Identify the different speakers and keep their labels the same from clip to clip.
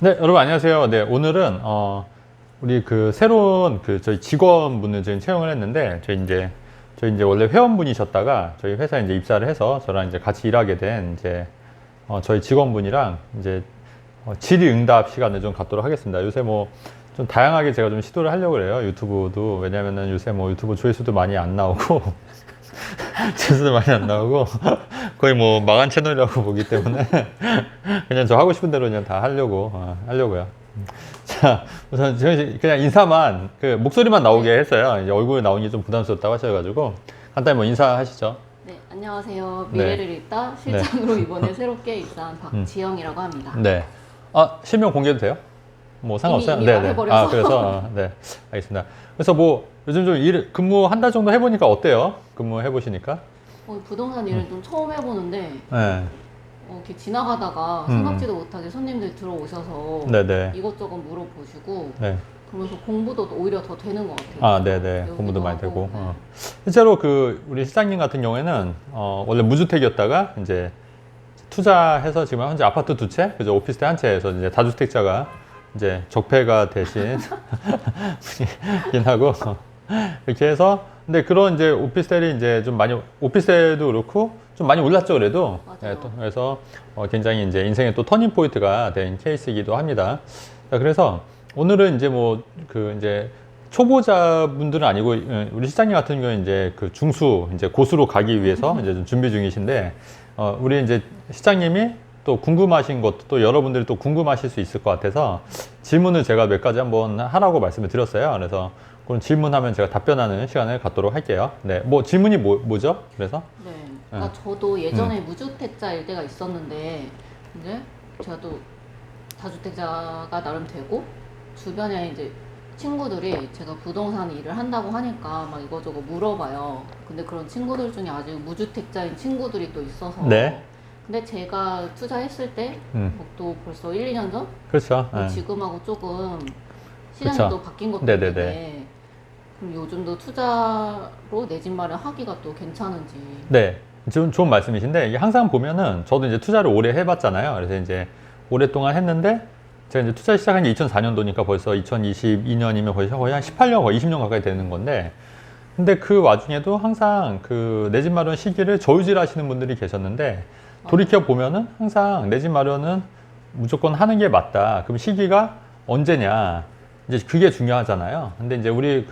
Speaker 1: 네, 여러분 안녕하세요. 네, 오늘은 우리 그 새로운 저희 직원분을 저희 채용을 했는데 저희 이제 원래 회원분이셨다가 저희 회사에 이제 입사를 해서 저랑 이제 같이 일하게 된 저희 직원분이랑 이제 질의응답 시간을 좀 갖도록 하겠습니다. 요새 뭐 좀 다양하게 제가 좀 시도를 하려고 그래요. 유튜브도 왜냐면은 요새 뭐 유튜브 조회수도 많이 안 나오고 조회수도 많이 안 나오고 거의 뭐 망한 채널이라고 보기 때문에 그냥 저 하고 싶은 대로 그냥 다 하려고요. 자, 우선 그냥 인사만 목소리만 나오게 했어요. 이제 얼굴 나오는 게 좀 부담스럽다고 하셔가지고 간단히 뭐 인사하시죠.
Speaker 2: 네, 안녕하세요.
Speaker 1: 네.
Speaker 2: 미래를 읽다 실장으로 이번에 새롭게 입사한 박지영이라고 합니다.
Speaker 1: 네. 실명 공개도 돼요? 뭐 상관없어요?
Speaker 2: 이미
Speaker 1: 네네.
Speaker 2: 말해버려서.
Speaker 1: 그래서 네, 알겠습니다. 그래서 뭐 요즘 좀 근무 한 달 정도 해보니까 어때요? 근무해 보시니까?
Speaker 2: 부동산 일은 좀 처음 해보는데
Speaker 1: 네.
Speaker 2: 이렇게 지나가다가 생각지도 못하게 손님들이 들어오셔서
Speaker 1: 네네.
Speaker 2: 이것저것 물어보시고
Speaker 1: 네.
Speaker 2: 그러면서 공부도 오히려 더 되는 것 같아요.
Speaker 1: 네네.
Speaker 2: 배우기도
Speaker 1: 공부도 많이
Speaker 2: 하고,
Speaker 1: 되고.
Speaker 2: 네.
Speaker 1: 실제로 우리 실장님 같은 경우에는, 원래 무주택이었다가, 이제, 투자해서 지금 현재 아파트 2채, 그죠? 오피스텔 1채에서 이제 다주택자가 이제 적폐가 되신 분이긴 하고, 이렇게 해서, 근데 그런 이제 오피스텔이 이제 좀 많이, 오피스텔도 그렇고, 좀 많이 올랐죠, 그래도.
Speaker 2: 맞아요.
Speaker 1: 그래서 굉장히 이제 인생의 또 터닝포인트가 된 케이스이기도 합니다. 자, 그래서 오늘은 이제 이제 초보자분들은 아니고, 우리 실장님 같은 경우는 이제 중수, 이제 고수로 가기 위해서 이제 좀 준비 중이신데, 우리 이제 실장님이 또 궁금하신 것도 또 여러분들이 또 궁금하실 수 있을 것 같아서 질문을 제가 몇 가지 한번 하라고 말씀을 드렸어요. 그래서 그런 질문하면 제가 답변하는 시간을 갖도록 할게요. 네, 뭐 질문이 뭐죠? 그래서?
Speaker 2: 네. 그러니까 저도 예전에 무주택자일 때가 있었는데 이제 제가 또 다주택자가 나름 되고 주변에 이제 친구들이 제가 부동산 일을 한다고 하니까 막 이거저거 물어봐요. 근데 그런 친구들 중에 아직 무주택자인 친구들이 또 있어서.
Speaker 1: 네.
Speaker 2: 근데 제가 투자했을 때, 또 벌써 1, 2년 전?
Speaker 1: 그렇죠. 네.
Speaker 2: 지금하고 조금 시장이
Speaker 1: 그쵸.
Speaker 2: 또 바뀐 것도
Speaker 1: 네네네.
Speaker 2: 있는데, 그럼 요즘도 투자로 내 집 마련하기가 또 괜찮은지.
Speaker 1: 네, 지금 좋은 말씀이신데 이게 항상 보면은 저도 이제 투자를 오래 해봤잖아요. 그래서 이제 오랫동안 했는데 제가 이제 투자 시작한 게 2004년도니까 벌써 2022년이면 거의 한 18년, 거의 20년 가까이 되는 건데 근데 그 와중에도 항상 내 집 마련 시기를 저울질 하시는 분들이 계셨는데 돌이켜 보면은 항상 내 집 마련은 무조건 하는 게 맞다. 그럼 시기가 언제냐? 이제 그게 중요하잖아요. 근데 이제 우리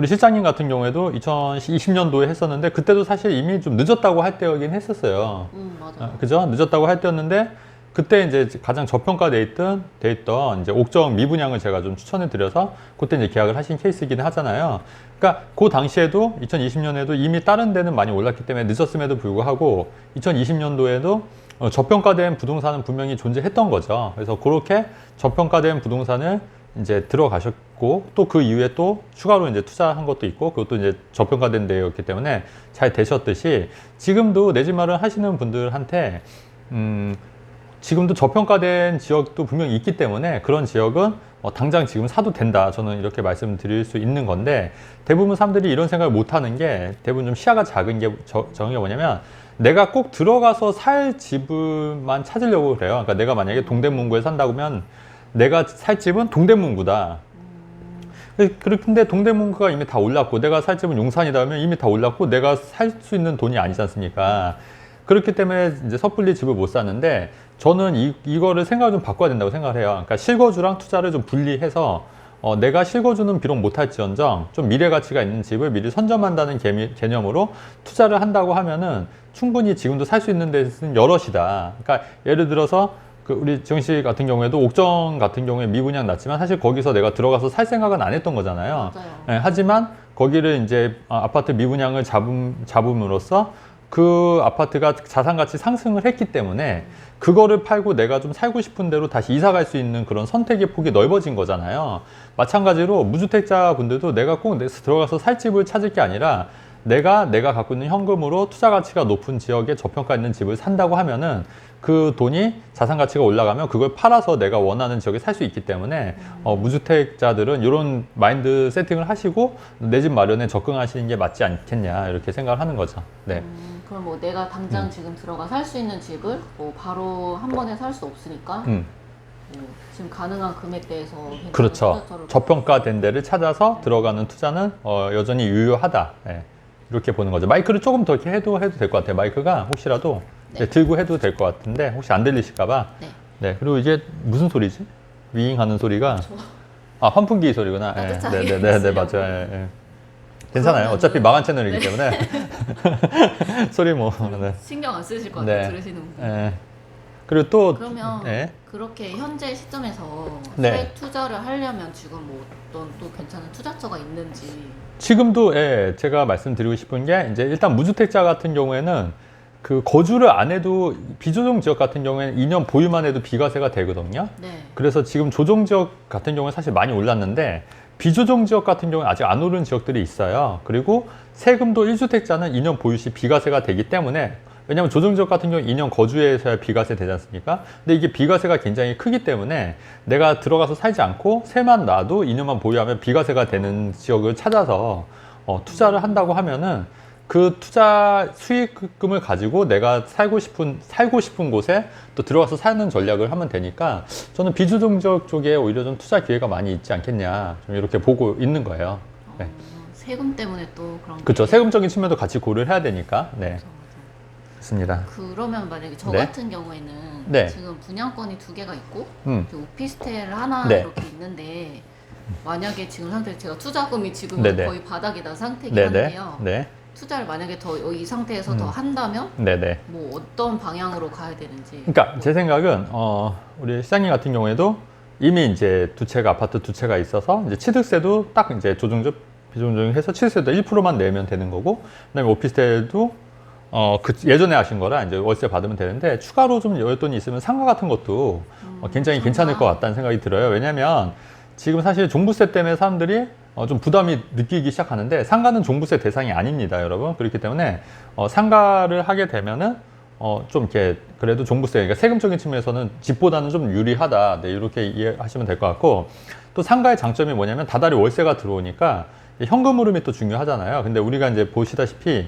Speaker 1: 실장님 같은 경우에도 2020년도에 했었는데 그때도 사실 이미 좀 늦었다고 할 때이긴 했었어요.
Speaker 2: 맞아요.
Speaker 1: 그죠? 늦었다고 할 때였는데 그때 이제 가장 저평가돼 있던 이제 옥정 미분양을 제가 좀 추천해 드려서 그때 이제 계약을 하신 케이스이긴 하잖아요. 그러니까 그 당시에도 2020년에도 이미 다른 데는 많이 올랐기 때문에 늦었음에도 불구하고 2020년도에도 저평가된 부동산은 분명히 존재했던 거죠. 그래서 그렇게 저평가된 부동산을 이제 들어가셨고 또 그 이후에 또 추가로 이제 투자한 것도 있고 그것도 이제 저평가된 데였기 때문에 잘 되셨듯이 지금도 내 집 마련 하시는 분들한테 지금도 저평가된 지역도 분명히 있기 때문에 그런 지역은 당장 지금 사도 된다. 저는 이렇게 말씀드릴 수 있는 건데 대부분 사람들이 이런 생각을 못 하는 게 대부분 좀 시야가 작은 게 뭐냐면 내가 꼭 들어가서 살 집을만 찾으려고 그래요. 그러니까 내가 만약에 동대문구에 산다고 하면 내가 살 집은 동대문구다. 그런데 동대문구가 이미 다 올랐고 내가 살 집은 용산이다 하면 이미 다 올랐고 내가 살 수 있는 돈이 아니지 않습니까? 그렇기 때문에 이제 섣불리 집을 못 사는데 저는 이거를 생각을 좀 바꿔야 된다고 생각을 해요. 그러니까 실거주랑 투자를 좀 분리해서 내가 실거주는 비록 못할지언정 좀 미래 가치가 있는 집을 미리 선점한다는 개념으로 투자를 한다고 하면은 충분히 지금도 살 수 있는 데는 여럿이다. 그러니까 예를 들어서 우리 지영 씨 같은 경우에도 옥정 같은 경우에 미분양 났지만 사실 거기서 내가 들어가서 살 생각은 안 했던 거잖아요.
Speaker 2: 맞아요.
Speaker 1: 하지만 거기를 이제 아파트 미분양을 잡음으로써 그 아파트가 자산가치 상승을 했기 때문에 그거를 팔고 내가 좀 살고 싶은 대로 다시 이사 갈 수 있는 그런 선택의 폭이 넓어진 거잖아요. 마찬가지로 무주택자 분들도 내가 꼭 들어가서 살 집을 찾을 게 아니라 내가 갖고 있는 현금으로 투자 가치가 높은 지역에 저평가 있는 집을 산다고 하면은 그 돈이 자산 가치가 올라가면 그걸 팔아서 내가 원하는 지역에 살 수 있기 때문에 무주택자들은 이런 마인드 세팅을 하시고 내 집 마련에 접근하시는 게 맞지 않겠냐 이렇게 생각을 하는 거죠. 네.
Speaker 2: 그럼 뭐 내가 당장 지금 들어가 살 수 있는 집을 뭐 바로 한 번에 살 수 없으니까 지금 가능한 금액대에서 괜찮은
Speaker 1: 그렇죠.
Speaker 2: 투자처를
Speaker 1: 저평가된 데를 찾아서 들어가는 투자는 여전히 유효하다. 예. 이렇게 보는 거죠. 마이크를 조금 더 이렇게 해도 될 것 같아요. 마이크가 혹시라도
Speaker 2: 네.
Speaker 1: 들고 해도 될 것 같은데 혹시 안 들리실까봐.
Speaker 2: 네.
Speaker 1: 네. 그리고 이게 무슨 소리지? 윙 하는 소리가 환풍기 소리구나. 예.
Speaker 2: 따뜻하게
Speaker 1: 네네네
Speaker 2: 쓰려고.
Speaker 1: 맞죠. 예. 예. 괜찮아요.
Speaker 2: 그러면은-
Speaker 1: 어차피 망한 채널이기
Speaker 2: 네.
Speaker 1: 때문에 소리 뭐. 네.
Speaker 2: 신경 안 쓰실 것 같아요.
Speaker 1: 네.
Speaker 2: 들으시는 분들.
Speaker 1: 예. 그리고 또
Speaker 2: 그러면
Speaker 1: 예.
Speaker 2: 그렇게 현재 시점에서
Speaker 1: 네.
Speaker 2: 소액 투자를 하려면 지금 뭐 어떤 또 괜찮은 투자처가 있는지.
Speaker 1: 지금도 예, 제가 말씀드리고 싶은 게 이제 일단 무주택자 같은 경우에는 그 거주를 안 해도 비조정 지역 같은 경우에는 2년 보유만 해도 비과세가 되거든요.
Speaker 2: 네.
Speaker 1: 그래서 지금 조정 지역 같은 경우는 사실 많이 올랐는데 비조정 지역 같은 경우는 아직 안 오른 지역들이 있어요. 그리고 세금도 1주택자는 2년 보유 시 비과세가 되기 때문에 왜냐하면 조정 지역 같은 경우 2년 거주해서야 비과세 되지 않습니까? 근데 이게 비과세가 굉장히 크기 때문에 내가 들어가서 살지 않고 세만 놔도 2년만 보유하면 비과세가 되는 지역을 찾아서 투자를 한다고 하면은 그 투자 수익금을 가지고 내가 살고 싶은 곳에 또 들어가서 사는 전략을 하면 되니까 저는 비조정 지역 쪽에 오히려 좀 투자 기회가 많이 있지 않겠냐 좀 이렇게 보고 있는 거예요. 네.
Speaker 2: 세금 때문에 또 그런 게.
Speaker 1: 그렇죠. 세금적인 측면도 같이 고려를 해야 되니까. 네.
Speaker 2: 맞아, 맞아.
Speaker 1: 그렇습니다.
Speaker 2: 그러면 만약에 저
Speaker 1: 네.
Speaker 2: 같은 경우에는
Speaker 1: 네.
Speaker 2: 지금 분양권이 2개가 있고
Speaker 1: 음.
Speaker 2: 그 오피스텔 하나
Speaker 1: 네.
Speaker 2: 이렇게 있는데 만약에 지금 상태 제가 투자금이 지금
Speaker 1: 네네.
Speaker 2: 거의 바닥이 난 상태긴
Speaker 1: 네네.
Speaker 2: 한데요.
Speaker 1: 네.
Speaker 2: 투자를 만약에 더 이 상태에서 더 한다면
Speaker 1: 네네.
Speaker 2: 뭐 어떤 방향으로 가야 되는지.
Speaker 1: 그러니까 제 생각은 우리 시장님 같은 경우에도 이미 이제 아파트 두 채가 있어서 이제 취득세도 딱 이제 조정적 비조정해서 취득세도 1%만 내면 되는 거고, 그다음에 오피스텔도 그 예전에 하신 거라 이제 월세 받으면 되는데 추가로 좀 여윳돈이 있으면 상가 같은 것도 굉장히
Speaker 2: 상가.
Speaker 1: 괜찮을 것 같다는 생각이 들어요. 왜냐하면 지금 사실 종부세 때문에 사람들이 좀 부담이 느끼기 시작하는데 상가는 종부세 대상이 아닙니다, 여러분. 그렇기 때문에 상가를 하게 되면은 좀 이렇게 그래도 종부세, 그러니까 세금적인 측면에서는 집보다는 좀 유리하다. 네, 이렇게 이해하시면 될 것 같고, 또 상가의 장점이 뭐냐면 다달이 월세가 들어오니까 현금 흐름이 또 중요하잖아요. 근데 우리가 이제 보시다시피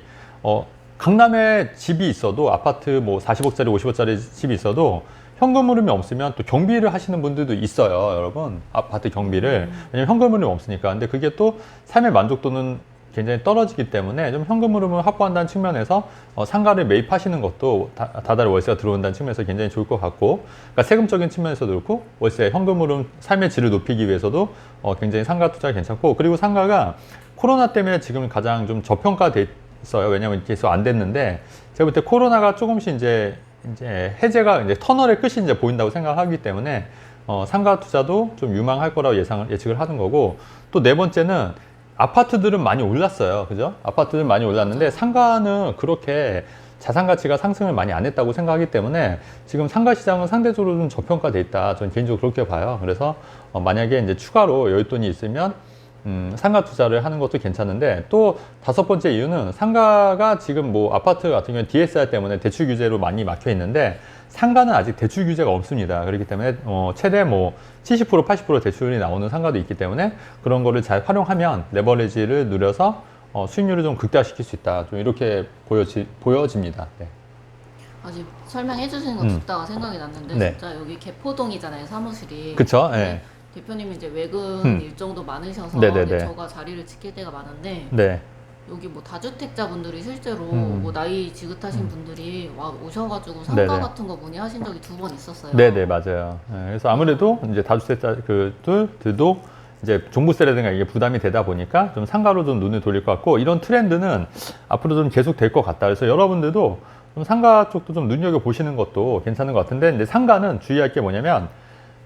Speaker 1: 강남에 집이 있어도 아파트 뭐 40억짜리, 50억짜리 집이 있어도 현금 흐름이 없으면 또 경비를 하시는 분들도 있어요, 여러분. 아파트 경비를. 왜냐면 현금 흐름이 없으니까. 근데 그게 또 삶의 만족도는 굉장히 떨어지기 때문에 좀 현금 흐름을 확보한다는 측면에서 상가를 매입하시는 것도 다달이 월세가 들어온다는 측면에서 굉장히 좋을 것 같고, 그러니까 세금적인 측면에서도 그렇고 월세 현금 흐름 삶의 질을 높이기 위해서도 굉장히 상가 투자가 괜찮고, 그리고 상가가 코로나 때문에 지금 가장 좀 저평가돼 있어요. 왜냐하면 계속 안 됐는데 제가 볼 때 코로나가 조금씩 이제 해제가 이제 터널의 끝이 이제 보인다고 생각하기 때문에 상가 투자도 좀 유망할 거라고 예측을 하는 거고, 또 네 번째는 아파트들은 많이 올랐어요. 그죠? 아파트들은 많이 올랐는데 상가는 그렇게 자산 가치가 상승을 많이 안 했다고 생각하기 때문에 지금 상가 시장은 상대적으로 좀 저평가돼 있다. 저는 개인적으로 그렇게 봐요. 그래서 만약에 이제 추가로 여윳돈이 있으면 상가 투자를 하는 것도 괜찮은데, 또 다섯 번째 이유는 상가가 지금 뭐 아파트 같은 경우는 DSR 때문에 대출 규제로 많이 막혀 있는데 상가는 아직 대출 규제가 없습니다. 그렇기 때문에 최대 뭐 70% 80% 대출이 나오는 상가도 있기 때문에 그런 거를 잘 활용하면 레버리지를 누려서 수익률을 좀 극대화시킬 수 있다. 좀 이렇게 보여집니다. 네.
Speaker 2: 아직 설명해 주시는 거 듣다가 생각이 났는데
Speaker 1: 네.
Speaker 2: 진짜 여기 개포동이잖아요, 사무실이.
Speaker 1: 그쵸?
Speaker 2: 네.
Speaker 1: 네.
Speaker 2: 대표님이 이제 외근 일정도 많으셔서
Speaker 1: 네네네.
Speaker 2: 이제 저가 자리를 지킬 때가 많은데
Speaker 1: 네.
Speaker 2: 여기 뭐 다주택자 분들이 실제로
Speaker 1: 음.
Speaker 2: 뭐 나이 지긋하신 분들이 오셔가지고 상가
Speaker 1: 네네.
Speaker 2: 같은 거 문의하신 적이 2번 있었어요.
Speaker 1: 네네, 맞아요. 네, 그래서 아무래도 이제 다주택자 들도 이제 종부세라든가 이게 부담이 되다 보니까 좀 상가로 좀 눈을 돌릴 것 같고, 이런 트렌드는 앞으로 좀 계속 될 것 같다. 그래서 여러분들도 좀 상가 쪽도 좀 눈여겨 보시는 것도 괜찮은 것 같은데, 근데 상가는 주의할 게 뭐냐면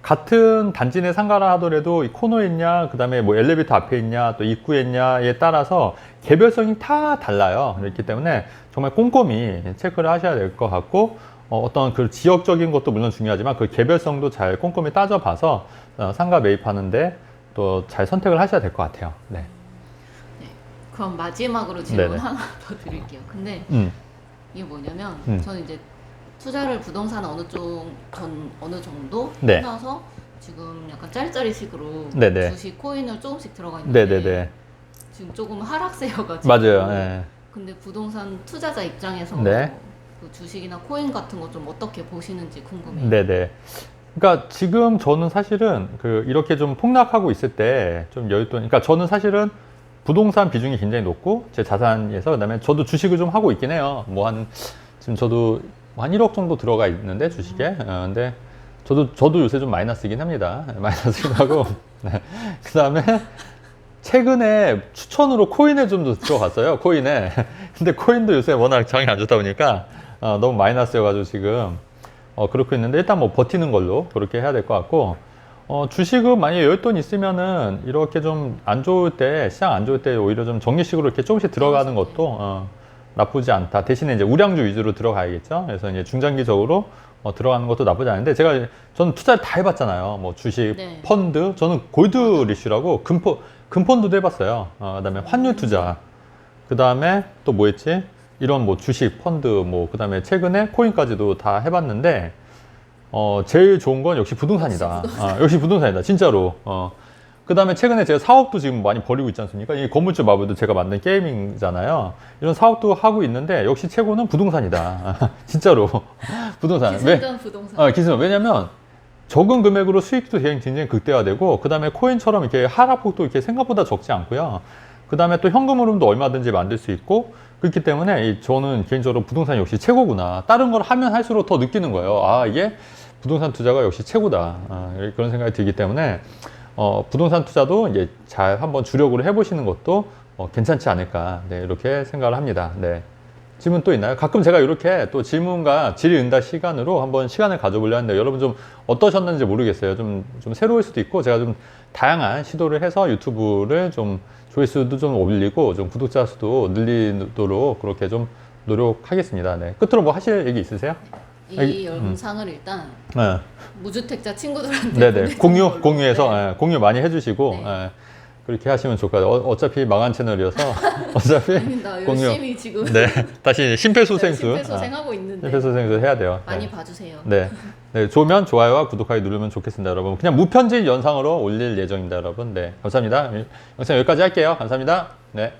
Speaker 1: 같은 단지 내 상가라 하더라도 이 코너에 있냐, 그 다음에 뭐 엘리베이터 앞에 있냐, 또 입구에 있냐에 따라서 개별성이 다 달라요. 그렇기 때문에 정말 꼼꼼히 체크를 하셔야 될 것 같고, 어떤 그 지역적인 것도 물론 중요하지만 그 개별성도 잘 꼼꼼히 따져봐서 상가 매입하는데 또 잘 선택을 하셔야 될 것 같아요. 네.
Speaker 2: 네. 그럼 마지막으로 질문
Speaker 1: 네네.
Speaker 2: 하나 더 드릴게요. 근데 이게 뭐냐면 저는 이제 투자를 부동산 어느 정도
Speaker 1: 네.
Speaker 2: 해놔서 지금 약간 짤짤이식으로
Speaker 1: 네네.
Speaker 2: 주식 코인을 조금씩 들어가 있는데
Speaker 1: 네네네.
Speaker 2: 지금 조금 하락세여가지고
Speaker 1: 맞아요. 네.
Speaker 2: 근데 부동산 투자자 입장에서
Speaker 1: 네.
Speaker 2: 그 주식이나 코인 같은 거 좀 어떻게 보시는지 궁금해요.
Speaker 1: 네네. 그러니까 지금 저는 사실은 이렇게 좀 폭락하고 있을 때 좀 여윳돈, 그러니까 저는 사실은 부동산 비중이 굉장히 높고 제 자산에서 그다음에 저도 주식을 좀 하고 있긴 해요. 지금 저도 한 1억 정도 들어가 있는데 주식에. 근데 저도 요새 좀 마이너스이긴 합니다. 마이너스이긴 하고. 네. 그다음에 최근에 추천으로 코인에 좀 들어갔어요. 코인에. 근데 코인도 요새 워낙 장이 안 좋다 보니까 너무 마이너스여가지고 지금 그렇게 있는데 일단 뭐 버티는 걸로 그렇게 해야 될 것 같고 주식은 만약에 여윳돈 있으면은 이렇게 좀 안 좋을 때 시장 안 좋을 때 오히려 좀 정리식으로 이렇게 조금씩 들어가는 것도 나쁘지 않다. 대신에 이제 우량주 위주로 들어가야겠죠. 그래서 이제 중장기적으로 들어가는 것도 나쁘지 않은데 저는 투자를 다 해봤잖아요. 뭐 주식,
Speaker 2: 네.
Speaker 1: 펀드, 저는 골드 리슈라고 금펀드도 해봤어요. 그다음에 환율 투자, 그다음에 또 뭐 했지? 이런 뭐 주식, 펀드, 뭐 그다음에 최근에 코인까지도 다 해봤는데 제일 좋은 건 역시 부동산이다. 역시 부동산이다. 진짜로. 그다음에 최근에 제가 사업도 지금 많이 벌이고 있지 않습니까? 이 건물주 마블도 제가 만든 게이밍이잖아요. 이런 사업도 하고 있는데 역시 최고는 부동산이다. 진짜로. 부동산.
Speaker 2: 기술전 부동산.
Speaker 1: 기술전. 왜냐면 적은 금액으로 수익도 굉장히 극대화되고 그다음에 코인처럼 이렇게 하락폭도 이렇게 생각보다 적지 않고요. 그다음에 또 현금 흐름도 얼마든지 만들 수 있고 그렇기 때문에 저는 개인적으로 부동산이 역시 최고구나. 다른 걸 하면 할수록 더 느끼는 거예요. 이게 부동산 투자가 역시 최고다. 그런 생각이 들기 때문에 부동산 투자도 이제 잘 한번 주력으로 해보시는 것도 괜찮지 않을까. 네, 이렇게 생각을 합니다. 네. 질문 또 있나요? 가끔 제가 이렇게 또 질문과 질의응답 시간으로 한번 시간을 가져보려 하는데 여러분 좀 어떠셨는지 모르겠어요. 좀 새로울 수도 있고 제가 좀 다양한 시도를 해서 유튜브를 좀 조회수도 좀 올리고 좀 구독자 수도 늘리도록 그렇게 좀 노력하겠습니다. 네. 끝으로 뭐 하실 얘기 있으세요?
Speaker 2: 이 영상을 일단
Speaker 1: 네.
Speaker 2: 무주택자 친구들한테
Speaker 1: 네네. 공유해서
Speaker 2: 네.
Speaker 1: 공유 많이 해주시고
Speaker 2: 네.
Speaker 1: 그렇게 하시면 좋을 것 같아요. 어차피 망한 채널이어서 어차피
Speaker 2: 아닙니다.
Speaker 1: 공유.
Speaker 2: 열심히 지금
Speaker 1: 네. 다시 심폐소생술.
Speaker 2: 심폐소생하고 있는데
Speaker 1: 심폐소생술 해야 돼요.
Speaker 2: 많이
Speaker 1: 네.
Speaker 2: 봐주세요.
Speaker 1: 네. 네. 좋으면 좋아요와 구독하기 누르면 좋겠습니다, 여러분. 그냥 무편집 영상으로 올릴 예정입니다, 여러분. 네. 감사합니다. 영상 여기까지 할게요. 감사합니다. 네.